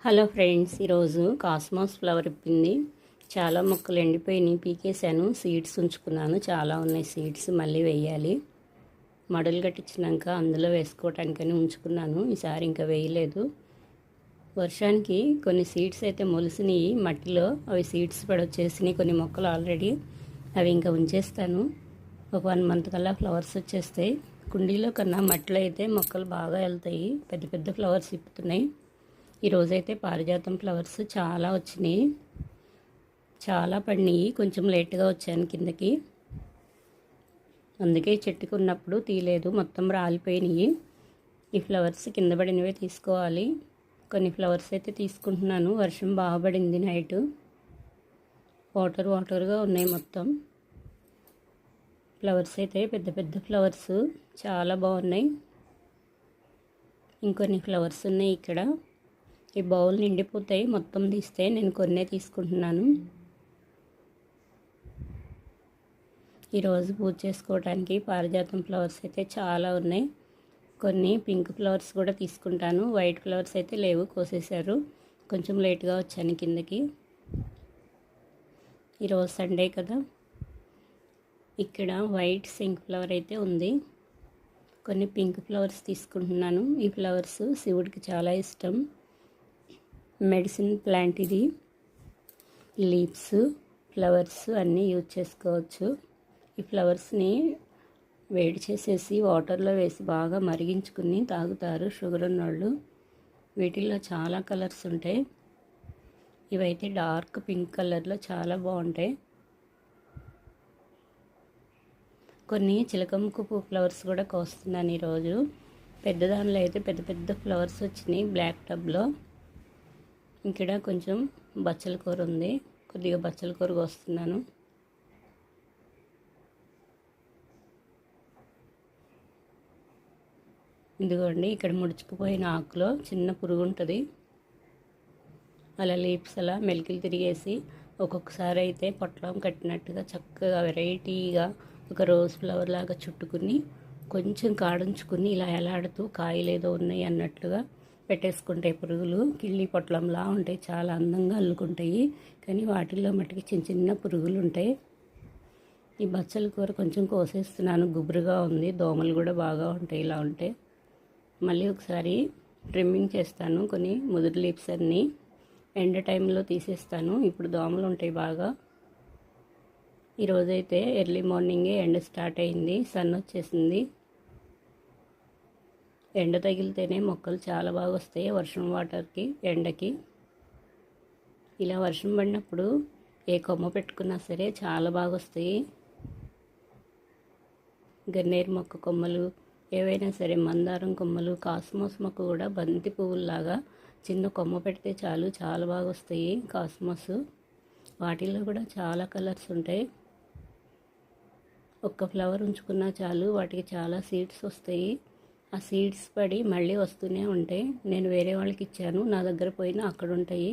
Hello friends, ఈరోజు cosmos flower ఇప్పింది. చాలా మొక్కలు ఎండిపోయినాయి, పీకేశాను. సీడ్స్ ఉంచుకున్నాను, చాలా ఉన్నాయి సీడ్స్. మళ్ళీ వేయాలి. మడులు కట్టించినాక అందులో వేసుకోవటానికని ఉంచుకున్నాను. ఈసారి ఇంకా వేయలేదు. వర్షానికి కొన్ని సీడ్స్ అయితే మొలిసినాయి మట్టిలో. అవి సీడ్స్ పడొచ్చేసినాయి కొన్ని మొక్కలు ఆల్రెడీ. అవి ఇంకా ఉంచేస్తాను. ఒక 1 మంత్ కల్లా ఫ్లవర్స్ వచ్చేస్తాయి. కుండీలో కన్నా మట్టిలో అయితే మొక్కలు బాగా వెళ్తాయి. పెద్ద పెద్ద ఫ్లవర్స్ ఇప్పుతున్నాయి. ఈరోజైతే పారిజాతం ఫ్లవర్స్ చాలా వచ్చినాయి, చాలా పడినాయి. కొంచెం లేట్గా వచ్చాను కిందకి, అందుకే చెట్టుకు ఉన్నప్పుడు తీయలేదు. మొత్తం రాలిపోయినాయి. ఈ ఫ్లవర్స్ కింద పడినవే తీసుకోవాలి. కొన్ని ఫ్లవర్స్ అయితే తీసుకుంటున్నాను. వర్షం బాగా పడింది నైట్. వాటర్గా ఉన్నాయి మొత్తం. ఫ్లవర్స్ అయితే పెద్ద పెద్ద ఫ్లవర్స్ చాలా బాగున్నాయి. ఇంకొన్ని ఫ్లవర్స్ ఉన్నాయి ఇక్కడ. ఈ బౌల్ నిండిపోతాయి మొత్తం తీస్తే. నేను కొన్నే తీసుకుంటున్నాను. ఈరోజు పూజ చేసుకోవడానికి పారిజాతం ఫ్లవర్స్ అయితే చాలా ఉన్నాయి. కొన్ని పింక్ ఫ్లవర్స్ కూడా తీసుకుంటాను. వైట్ ఫ్లవర్స్ అయితే లేవు, కోసేశారు. కొంచెం లేట్గా వచ్చాను కిందకి. ఈరోజు సండే కదా. ఇక్కడ వైట్ సింక్ ఫ్లవర్ అయితే ఉంది. కొన్ని పింక్ ఫ్లవర్స్ తీసుకుంటున్నాను. ఈ ఫ్లవర్స్ శివుడికి చాలా ఇష్టం. మెడిసిన్ ప్లాంట్ ఇది. లీవ్స్, ఫ్లవర్స్ అన్నీ యూజ్ చేసుకోవచ్చు. ఈ ఫ్లవర్స్ని వేడి చేసేసి వాటర్లో వేసి బాగా మరిగించుకుని తాగుతారు షుగర్ ఉన్నోళ్ళు. వీటిల్లో చాలా కలర్స్ ఉంటాయి. ఇవైతే డార్క్ పింక్ కలర్లో చాలా బాగుంటాయి. కొన్ని చిలకముక్కు పువ్వు ఫ్లవర్స్ కూడా కోస్తున్నాను ఈరోజు. పెద్ద దానిలో అయితే పెద్ద పెద్ద ఫ్లవర్స్ వచ్చినాయి బ్లాక్ టబ్లో. ఇక్కడ కొంచెం బచ్చల కూర ఉంది, కొద్దిగా బచ్చల కూర కోస్తున్నాను. ఇదిగోండి, ఇక్కడ ముడుచుకుపోయిన ఆకులో చిన్న పురుగు ఉంటుంది. అలా లీప్స్ అలా మెలికలు తిరిగేసి ఒక్కొక్కసారి అయితే పొట్లం కట్టినట్టుగా చక్కగా వెరైటీగా ఒక రోజ్ ఫ్లవర్ లాగా చుట్టుకుని కొంచెం కాడుంచుకుని ఇలా ఎలాడుతూ కాయలేదో ఉన్నాయి అన్నట్లుగా పెట్టేసుకుంటాయి పురుగులు. కిళ్ళి పొట్లంలా ఉంటాయి, చాలా అందంగా అల్లుకుంటాయి. కానీ వాటిల్లో మట్టుకి చిన్న చిన్న పురుగులు ఉంటాయి. ఈ బచ్చల కూర కొంచెం కోసేస్తున్నాను, గుబురుగా ఉంది. దోమలు కూడా బాగా ఉంటాయి ఇలా ఉంటే. మళ్ళీ ఒకసారి ట్రిమ్మింగ్ చేస్తాను. కొన్ని ముదురు లీప్స్ అన్నీ ఎండ టైంలో తీసేస్తాను. ఇప్పుడు దోమలు ఉంటాయి బాగా. ఈరోజైతే ఎర్లీ మార్నింగే ఎండ స్టార్ట్ అయింది, సన్ వచ్చేసింది. ఎండ తగిలితేనే మొక్కలు చాలా బాగా వస్తాయి. వర్షం వాటర్కి, ఎండకి. ఇలా వర్షం పడినప్పుడు ఏ కొమ్మ పెట్టుకున్నా సరే చాలా బాగా వస్తాయి. గన్నేరు మొక్క కొమ్మలు ఏవైనా సరే, మందారం కొమ్మలు, కాస్మోస్ మొక్క కూడా బంతి పువ్వుల్లాగా చిన్న కొమ్మ పెడితే చాలు, చాలా బాగా వస్తాయి కాస్మోస్. వాటిల్లో కూడా చాలా కలర్స్ ఉంటాయి. ఒక్క ఫ్లవర్ ఉంచుకున్నా చాలు, వాటికి చాలా సీడ్స్ వస్తాయి. ఆ సీడ్స్ పడి మళ్ళీ వస్తూనే ఉంటాయి. నేను వేరే వాళ్ళకి ఇచ్చాను, నా దగ్గర పోయినా అక్కడ ఉంటాయి.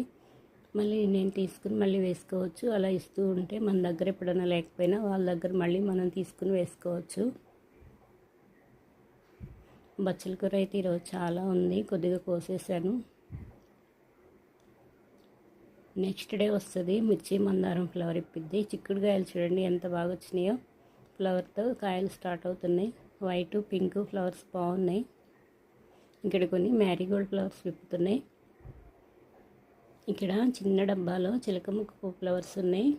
మళ్ళీ నేను తీసుకుని మళ్ళీ వేసుకోవచ్చు. అలా ఇస్తూ ఉంటే మన దగ్గర ఎప్పుడైనా లేకపోయినా వాళ్ళ దగ్గర మళ్ళీ మనం తీసుకుని వేసుకోవచ్చు. బచ్చల కూర అయితే ఈరోజు చాలా ఉంది, కొద్దిగా కోసేసాను. నెక్స్ట్ డే వస్తుంది మిర్చి మందారం ఫ్లవర్ ఇప్పిద్ది. చిక్కుడుకాయలు చూడండి ఎంత బాగా వచ్చినాయో. ఫ్లవర్తో కాయలు స్టార్ట్ అవుతున్నాయి. వైట్, పింక్ ఫ్లవర్స్ బాగున్నాయి. ఇక్కడ కొన్ని మ్యారీగోల్డ్ ఫ్లవర్స్ విప్పుతున్నాయి. ఇక్కడ చిన్న డబ్బాలో చిలకముక్కు పువ్వు ఫ్లవర్స్ ఉన్నాయి.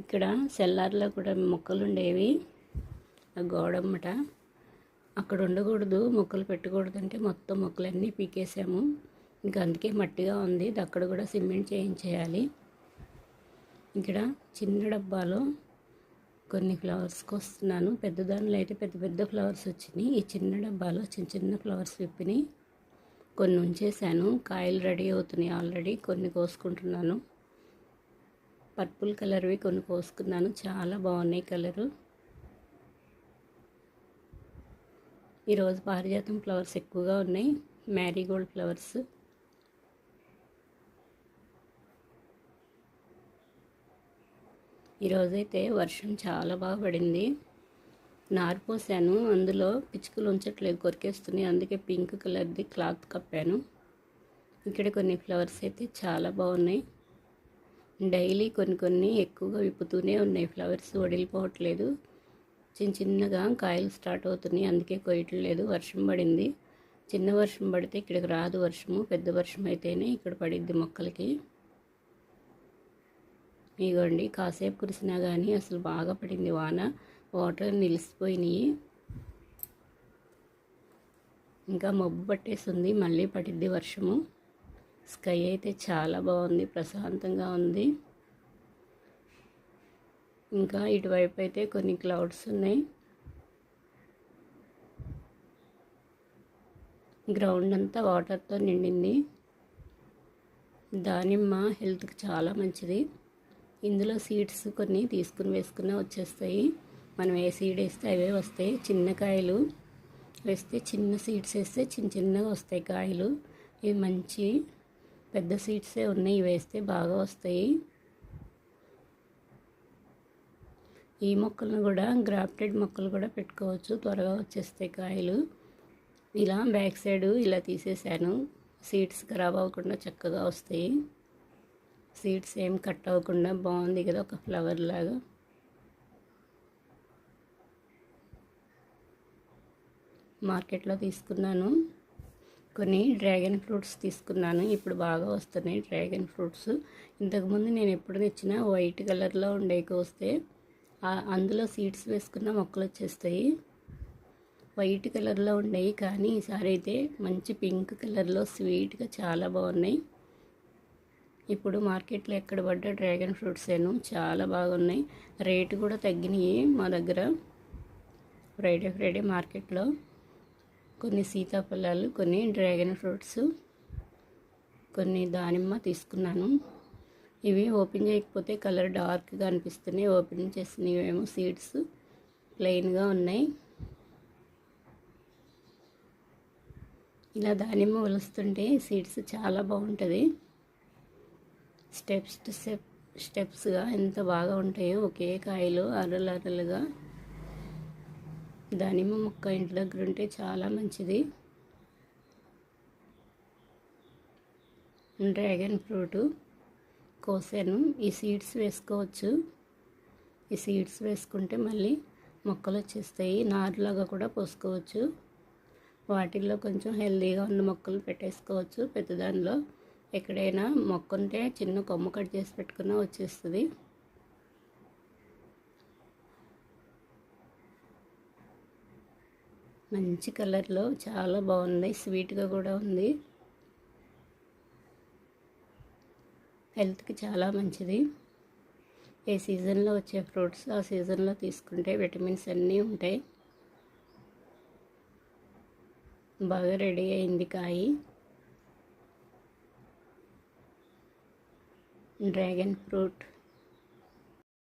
ఇక్కడ సెల్లార్లో కూడా మొక్కలు ఉండేవి, ఆ గోడమ్మట. అక్కడ ఉండకూడదు, మొక్కలు పెట్టకూడదు అంటే మొత్తం మొక్కలన్నీ పీకేసాము. ఇంకా అందుకే మట్టిగా ఉంది. అక్కడ కూడా సిమెంట్ చేయించేయాలి. ఇక్కడ చిన్న డబ్బాలో కొన్ని ఫ్లవర్స్కి వస్తున్నాను. పెద్ద దానిలో అయితే పెద్ద పెద్ద ఫ్లవర్స్ వచ్చినాయి. ఈ చిన్న డబ్బాలో చిన్న చిన్న ఫ్లవర్స్ విప్పినాయి. కొన్ని ఉంచేసాను. కాయలు రెడీ అవుతున్నాయి ఆల్రెడీ. కొన్ని కోసుకుంటున్నాను. పర్పుల్ కలర్వి కొన్ని కోసుకున్నాను, చాలా బాగున్నాయి కలరు. ఈరోజు పారిజాతం ఫ్లవర్స్ ఎక్కువగా ఉన్నాయి, మ్యారీగోల్డ్ ఫ్లవర్స్. ఈరోజైతే వర్షం చాలా బాగా పడింది. నారు పోసాను, అందులో పిచ్చుకలు ఉంచట్లేదు, కొరికేస్తున్నాయి. అందుకే పింక్ కలర్ది క్లాత్ కప్పాను. ఇక్కడ కొన్ని ఫ్లవర్స్ అయితే చాలా బాగున్నాయి. డైలీ కొన్ని కొన్ని ఎక్కువగా విప్పుతూనే ఉన్నాయి. ఫ్లవర్స్ వడిలిపోవట్లేదు. చిన్నగా కాయలు స్టార్ట్ అవుతున్నాయి, అందుకే కొయ్యట్లేదు. వర్షం పడింది. చిన్న వర్షం పడితే ఇక్కడికి రాదు వర్షము, పెద్ద వర్షం అయితేనే ఇక్కడ పడిద్ది మొక్కలకి. ఇగోండి, కాసేపు కురిసినా కానీ అసలు బాగా పడింది వాన. వాటర్ నిలిచిపోయినాయి. ఇంకా మబ్బు పట్టేసింది, మళ్ళీ పడిద్ది వర్షము. స్కై అయితే చాలా బాగుంది, ప్రశాంతంగా ఉంది. ఇంకా ఇటువైపు అయితే కొన్ని క్లౌడ్స్ ఉన్నాయి. గ్రౌండ్ అంతా వాటర్తో నిండింది. దానిమ్మ హెల్త్కి చాలా మంచిది. ఇందులో సీడ్స్ కొన్ని తీసుకుని వేసుకున్న వచ్చేస్తాయి. మనం ఏ సీడ్ వేస్తే అవే వస్తాయి. చిన్న కాయలు వేస్తే చిన్న సీడ్స్ వేస్తే చిన్నగా వస్తాయి కాయలు. ఇవి మంచి పెద్ద సీడ్సే ఉన్నాయి, ఇవి వేస్తే బాగా వస్తాయి. ఈ మొక్కలను కూడా గ్రాఫ్టెడ్ మొక్కలు కూడా పెట్టుకోవచ్చు, త్వరగా వచ్చేస్తాయి కాయలు. ఇలా బ్యాక్ సైడ్ ఇలా తీసేసాను, సీడ్స్ ఖరాబ్ అవ్వకుండా చక్కగా వస్తాయి. సీడ్స్ ఏం కట్ అవ్వకుండా బాగుంది కదా, ఒక ఫ్లవర్ లాగా. మార్కెట్లో తీసుకున్నాను. కొన్ని డ్రాగన్ ఫ్రూట్స్ తీసుకున్నాను, ఇప్పుడు బాగా వస్తున్నాయి డ్రాగన్ ఫ్రూట్స్. ఇంతకుముందు నేను ఎప్పుడు తెచ్చినా వైట్ కలర్లో ఉండేవి వస్తే అందులో సీడ్స్ వేసుకున్న మొక్కలు వచ్చేస్తాయి. వైట్ కలర్లో ఉండేవి, కానీ ఈసారి అయితే మంచి పింక్ కలర్లో స్వీట్గా చాలా బాగున్నాయి. ఇప్పుడు మార్కెట్లో ఎక్కడ పడ్డ డ్రాగన్ ఫ్రూట్సేను చాలా బాగున్నాయి. రేటు కూడా తగ్గినాయి మా దగ్గర. ఫ్రైడే మార్కెట్లో కొన్ని సీతాఫలాలు, కొన్ని డ్రాగన్ ఫ్రూట్స్, కొన్ని దానిమ్మ తీసుకున్నాను. ఇవి ఓపెన్ చేయకపోతే కలర్ డార్క్గా అనిపిస్తున్నాయి, ఓపెన్ చేసినవేమో సీడ్స్ ప్లెయిన్గా ఉన్నాయి. ఇలా దానిమ్మ వలుస్తుంటే సీడ్స్ చాలా బాగుంటుంది. స్టెప్స్గా ఎంత బాగా ఉంటాయో, ఒకే కాయలు అరలుగా. దానిమ్మ మొక్క ఇంటి దగ్గర ఉంటే చాలా మంచిది. డ్రాగన్ ఫ్రూట్ కోసాను. ఈ సీడ్స్ వేసుకోవచ్చు. ఈ సీడ్స్ వేసుకుంటే మళ్ళీ మొక్కలు వచ్చేస్తాయి. నారులాగా కూడా పోసుకోవచ్చు. వాటిల్లో కొంచెం హెల్తీగా ఉన్న మొక్కలు పెట్టేసుకోవచ్చు. పెద్దదానిలో ఎక్కడైనా మొక్క ఉంటే చిన్న కొమ్మ కట్ చేసి పెట్టుకున్నా వచ్చేస్తుంది. మంచి కలర్లో చాలా బాగుంది, స్వీట్గా కూడా ఉంది. హెల్త్కి చాలా మంచిది. ఏ సీజన్లో వచ్చే ఫ్రూట్స్ ఆ సీజన్లో తీసుకుంటే విటమిన్స్ అన్నీ ఉంటాయి. బాగా రెడీ అయింది కాయ. Dragon fruit